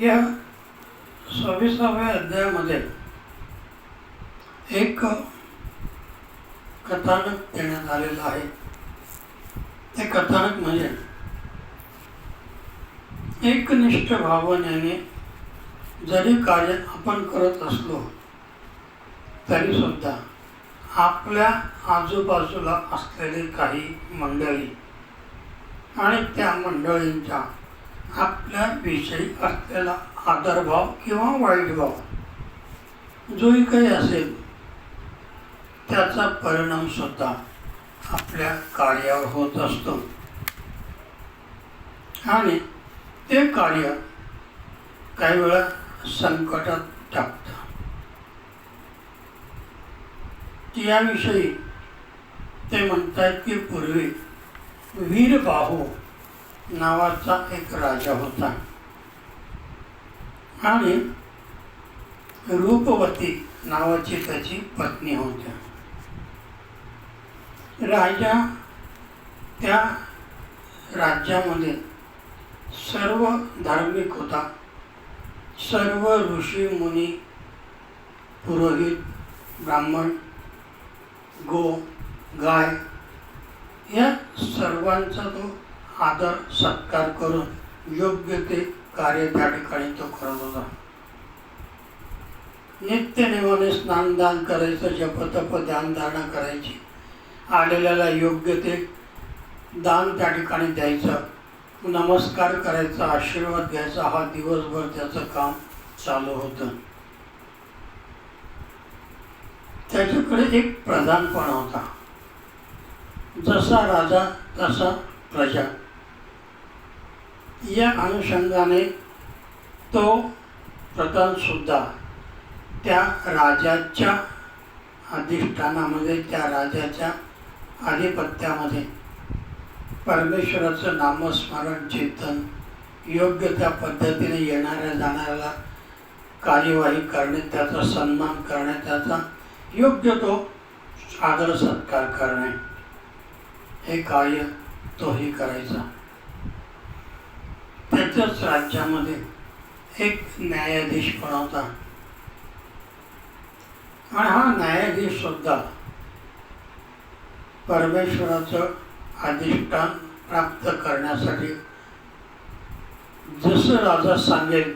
या 26व्या अध्यायामध्ये एक कथानक देण्यात आलेलं आहे. ते कथानक म्हणजे एकनिष्ठ भावनेने जरी कार्य आपण करत असलो तरी सुद्धा आपल्या आजूबाजूला असलेली काही मंडळी आणि त्या मंडळींचा आपल्याविषयी असलेला आदरभाव किंवा वाईटभाव जोही काही असेल त्याचा परिणाम सुद्धा आपल्या कार्यावर होत असतो आणि ते कार्य काही वेळा संकटात टाकतं. याविषयी ते म्हणतात की पूर्वी वीरबाहू नावाचा एक राजा होता आणि रूपवती नावाची त्याची पत्नी होती. राजा त्या राज्यामध्ये सर्व धार्मिक होता. सर्व ऋषी मुनी, पुरोहित, ब्राह्मण, गो, गाय या सर्वांचा तो आदर सत्कार करून योग्य ते कार्य त्या ठिकाणी तो करत होता. नित्यनेमाने स्नानदान करायचं, जपतप ध्यानधारणा करायची, आलेल्याला योग्य ते दान त्या ठिकाणी द्यायचं, नमस्कार करायचा, आशीर्वाद घ्यायचा. हा दिवसभर त्याचं काम चालू होतं. त्याच्याकडे एक प्रधानपण होता. जसा राजा तसा प्रजा. या अनुषंगाने तो प्रधान सुद्धा त्या राजाच्या अधिष्ठानामध्ये, त्या राजाच्या आधिपत्यामध्ये परमेश्वराचं नामस्मरण, चिंतन, योग्य त्या पद्धतीने येणाऱ्या जाणाऱ्याला कार्यवाही करणे, त्याचा सन्मान करणे, त्याचा योग्य तो आदर सत्कार करणे, हे कार्य तोही करायचा. त्याच्याच राज्यामध्ये एक न्यायाधीश पण होता आणि हा न्यायाधीश सुद्धा परमेश्वराचं अधिष्ठान प्राप्त करण्यासाठी जसं राजा सांगेल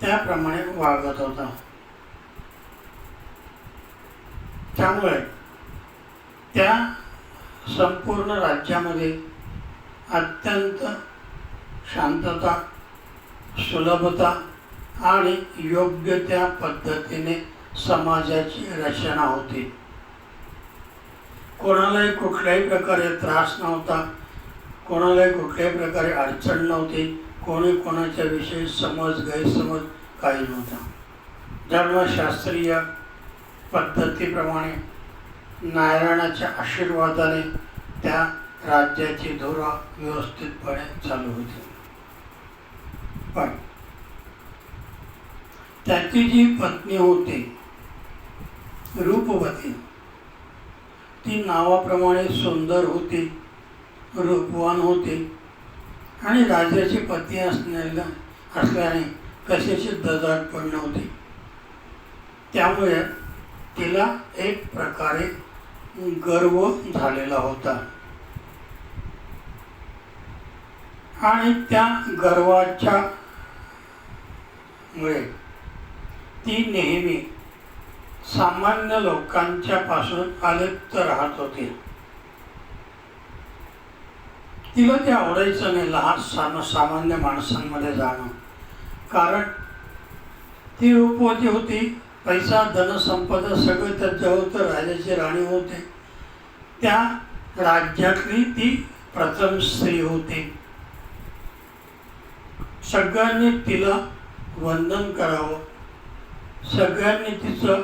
त्याप्रमाणे वागत होता. त्यामुळे त्या संपूर्ण राज्यामध्ये अत्यंत शांतता, सुलभता आणि योग्य त्या पद्धतीने समाजाची रचना होती. कोणालाही कुठल्याही प्रकारे त्रास नव्हता, कोणालाही कुठल्याही प्रकारे अडचण नव्हती, कोणी कोणाच्या विषयी समज गैरसमज काही नव्हता. धर्मशास्त्रीय पद्धतीप्रमाणे नारायणाच्या आशीर्वादाने त्या राज्याची धुरा व्यवस्थितपणे चालू होती. पण त्याची जी पत्नी होती रूपवती, ती नावाप्रमाणे सुंदर होती, रूपवान होती आणि राजाची पत्नी असल्याने कशाची दजाड पण नव्हती. त्यामुळे तिला एक प्रकारे गर्व झालेला होता आणि त्या गर्वाच्या मुळे ती नेहमी सामान्य लोकांच्या पासून अलिप्त राहत होती. तिला ते आवडायचं नाही लहान सामान्य माणसांमध्ये जाणं. कारण ती रूपवती होती, पैसा धनसंपदा सगळं त्याचं होतं, राजाची राणी होते, त्या राज्यातली ती प्रथम स्त्री होती. सगळ्यांनी तिला वंदन करावं, सगळ्यांनी तिचं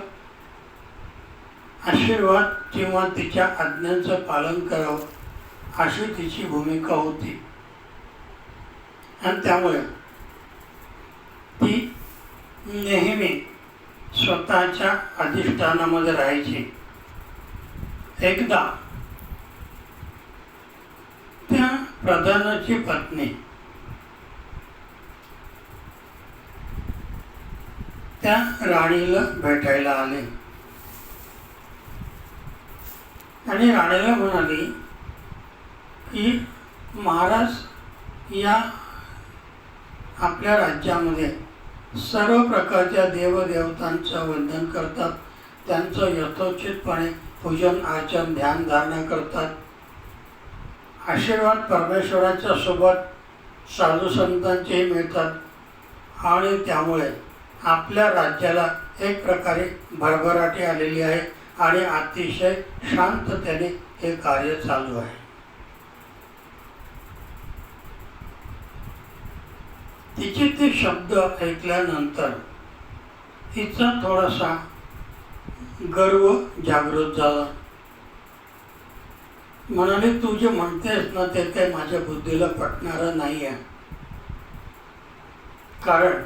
आशीर्वाद किंवा तिच्या आज्ञांचं पालन करावं अशी तिची भूमिका होती. आणि त्यामुळे ती नेहमी स्वतःच्या अधिष्ठानामध्ये राहायची. एकदा त्या प्रधानाची पत्नी त्या राणीला भेटायला आले आणि राणीला म्हणाली की महाराज या आपल्या राज्यामध्ये सर्व प्रकारच्या देवदेवतांचं वंदन करतात, त्यांचं यथोचितपणे पूजन अर्चन ध्यान धारणा करतात, आशीर्वाद परमेश्वराच्या सोबत साधू संतांचेही मिळतात आणि त्यामुळे आपल्या राज्याला एक प्रकारे भरभराटी आलेली आहे आणि अतिशय शांततेने हे कार्य चालू आहे. तिचे ते शब्द ऐकल्यानंतर तिचा थोडासा गर्व जागृत झाला. म्हणाले, तू जे म्हणतेस ना ते काही माझ्या बुद्धीला पटणारं नाही आहे. कारण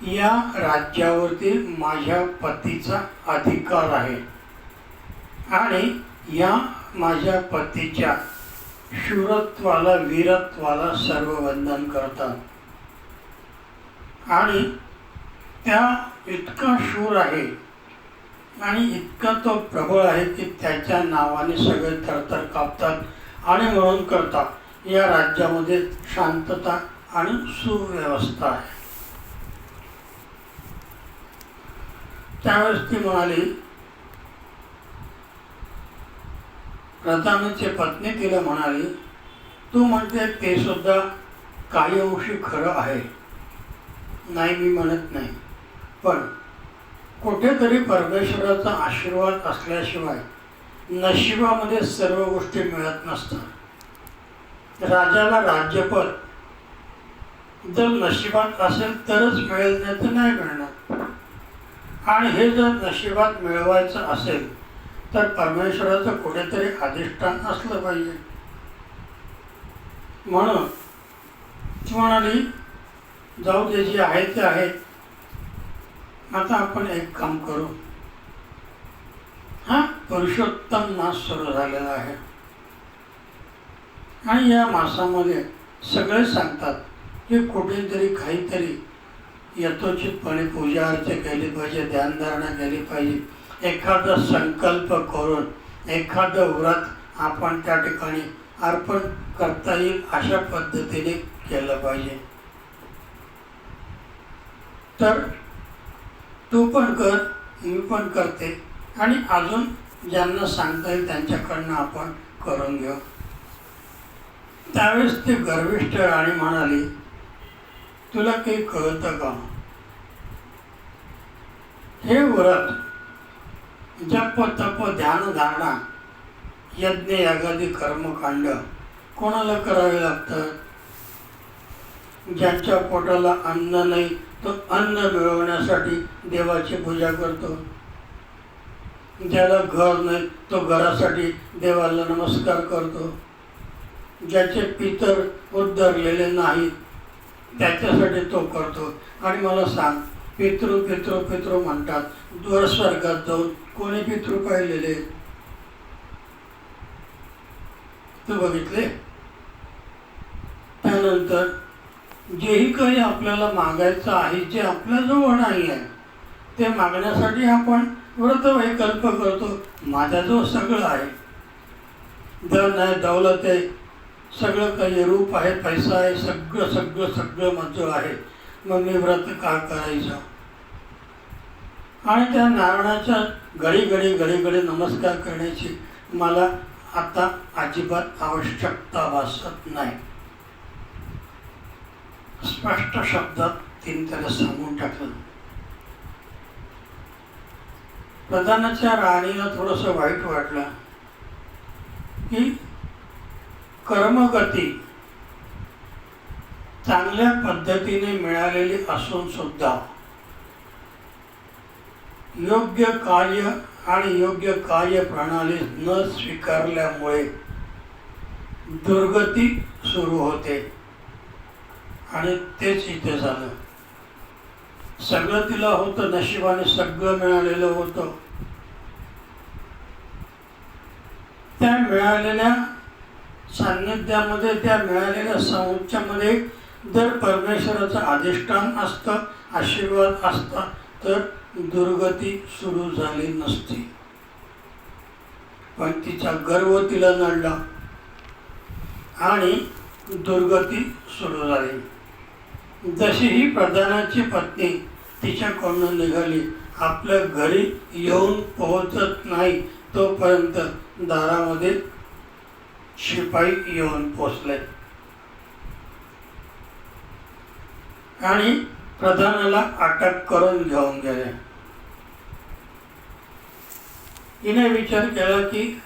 या राज्यावरती माझ्या पतीचा अधिकार आहे आणि या माझ्या पतीच्या शूरत्वाला वीरत्वाला सर्व वंदन करतात आणि त्या इतका शूर आहे आणि इतका तो प्रबळ आहे की त्याच्या नावाने सगळे थरथर कापतात आणि म्हणून करतात या राज्यामध्ये शांतता आणि सुव्यवस्था आहे. त्यावेळेस ती म्हणाली, प्रधानाची पत्नी तिला म्हणाली, तू म्हणते ते सुद्धा काही अंशी खरं आहे, नाही मी म्हणत नाही, पण कुठेतरी परमेश्वराचा आशीर्वाद असल्याशिवाय नशिबामध्ये सर्व गोष्टी मिळत नसतात. राजाला राज्यपद जर नशिबात असेल तरच मिळेल, नाही तर नाही मिळणार. आणि हे जर नशिबात मिळवायचं असेल तर परमेश्वराचं कुठेतरी अधिष्ठान असलं पाहिजे. म्हणून ती म्हणाली, जाऊ दे, जे आहे ते आहे. आता आपण एक काम करू. हा पुरुषोत्तम मास सुरू झालेला आहे आणि या मासामध्ये सगळे सांगतात की कुठेतरी काहीतरी यथोचितपणे पूजा अर्चा केली पाहिजे, ध्यानधारणा केली पाहिजे. एखादा संकल्प करून एखादं व्रत आपण त्या ठिकाणी अर्पण करता येईल अशा पद्धतीने केलं पाहिजे. तर तू पण कर, मी पण करते आणि अजून ज्यांना सांगता येईल त्यांच्याकडनं आपण करून घेऊ. त्यावेळेस ती गर्विष्ठ राणी म्हणाली, तुला काही कळतं का? हे व्रत जप तप ध्यान धारणा यज्ञ यागादी कर्मकांड कोणाला करावे लागतात? ज्यांच्या पोटाला अन्न नाही तो अन्न मिळवण्यासाठी देवाची पूजा करतो. ज्याला घर नाही तो घरासाठी देवाला नमस्कार करतो. ज्याचे पितर उद्धरलेले नाहीत त्याच्यासाठी तो करतो. आणि मला सांग, पितृ पितृ पितृ म्हणतात, दूर स्वर्गात जाऊन कोणी पितृ पाहिलेले? तू बघितले? त्यानंतर जेही काही आपल्याला मागायचं आहे, जे आपल्याजवळ नाही आहे ते मागण्यासाठी आपण व्रतवैकल्प करतो. माझ्याजवळ सगळं आहे, धन आहे, दौलत आहे, सगळं काही रूप आहे, पैसा आहे, सगळं सगळं सगळं माझं आहे, मग मी व्रत का करायचं? आणि त्या नारायणाच्या घडी घडी घडी घडी नमस्कार करण्याची मला आता अजिबात आवश्यकता भासत नाही. स्पष्ट शब्दात तिने त्याला सांगून टाकलं. प्रधानाच्या राणीला थोडंसं वाईट वाटलं की कर्मगती चांगल्या पद्धतीने मिळालेली असून सुद्धा योग्य कार्य आणि योग्य कार्यप्रणाली न स्वीकारल्यामुळे दुर्गती सुरू होते. आणि तेच इथे झालं. सगळं तिला होतं, नशिबाने सगळं मिळालेलं होतं. त्या मिळालेल्या सान्निध्यामध्ये, त्या मिळालेल्या सामुच्यामध्ये जर परमेश्वराचं अधिष्ठान असतं, आशीर्वाद असता, तर दुर्गती सुरू झाली नसती. पण तिचा गर्व तिला नडला आणि दुर्गती सुरू झाली. जशी ही प्रधानाची पत्नी तिच्याकडून निघाली, आपल्या घरी येऊन पोहोचत नाही तोपर्यंत दारामध्ये शिपाई येऊन पोचले आणि प्रधानाला अटक करून घेऊन गेले. हिने विचार केला की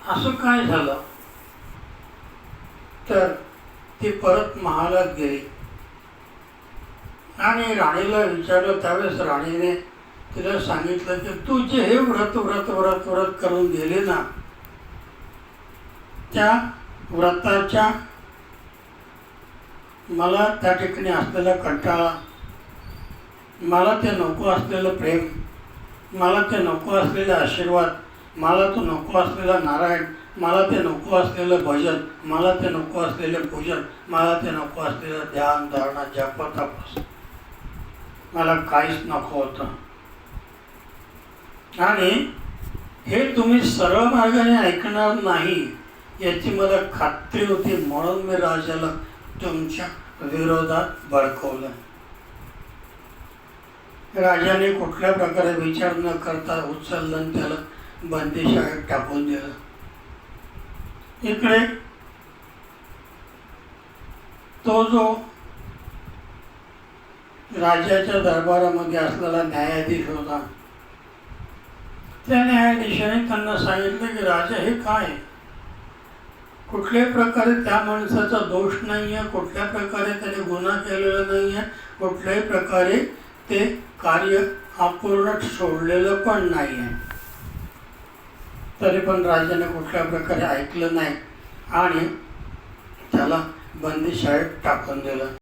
असं काय झालं. तर ती परत महालात गेली आणि राणीला विचारलं. त्यावेळेस राणीने तिला सांगितलं की तू जे हे व्रत व्रत व्रत व्रत करून गेली ना, त्या व्रताच्या मला त्या ठिकाणी असलेला कंटाळा, मला ते नको असलेलं प्रेम, मला ते नको असलेले आशीर्वाद, मला तो नको असलेला नारायण, मला ते नको असलेलं भजन, मला ते नको असलेले पूजन, मला ते नको असलेलं ध्यान धारणा जप तपस, मला काहीच नको होतं. आणि हे तुम्ही सरळ मार्गाने ऐकणार नाही याची मला खात्री होती, म्हणून मी राजाला तुमच्या विरोधात भडकवलं. राजाने कुठल्या प्रकारे विचार न करता उचललं आणि त्याला बंदीशाळेत टाकून दिलं. इकडे तो जो राजाच्या दरबारामध्ये असलेला न्यायाधीश होता, त्या न्यायाधीशाने त्यांना सांगितलं की राजा हे काय, कुठल्याही प्रकारे त्या माणसाचा दोष नाही आहे, कुठल्या प्रकारे त्याने गुन्हा केलेला नाही आहे, कुठल्याही प्रकारे ते कार्य अपूर्ण सोडलेलं पण नाही आहे. तरी पण राजाने कुठल्या प्रकारे ऐकलं नाही आणि त्याला बंदीशाळेत टाकून दिलं.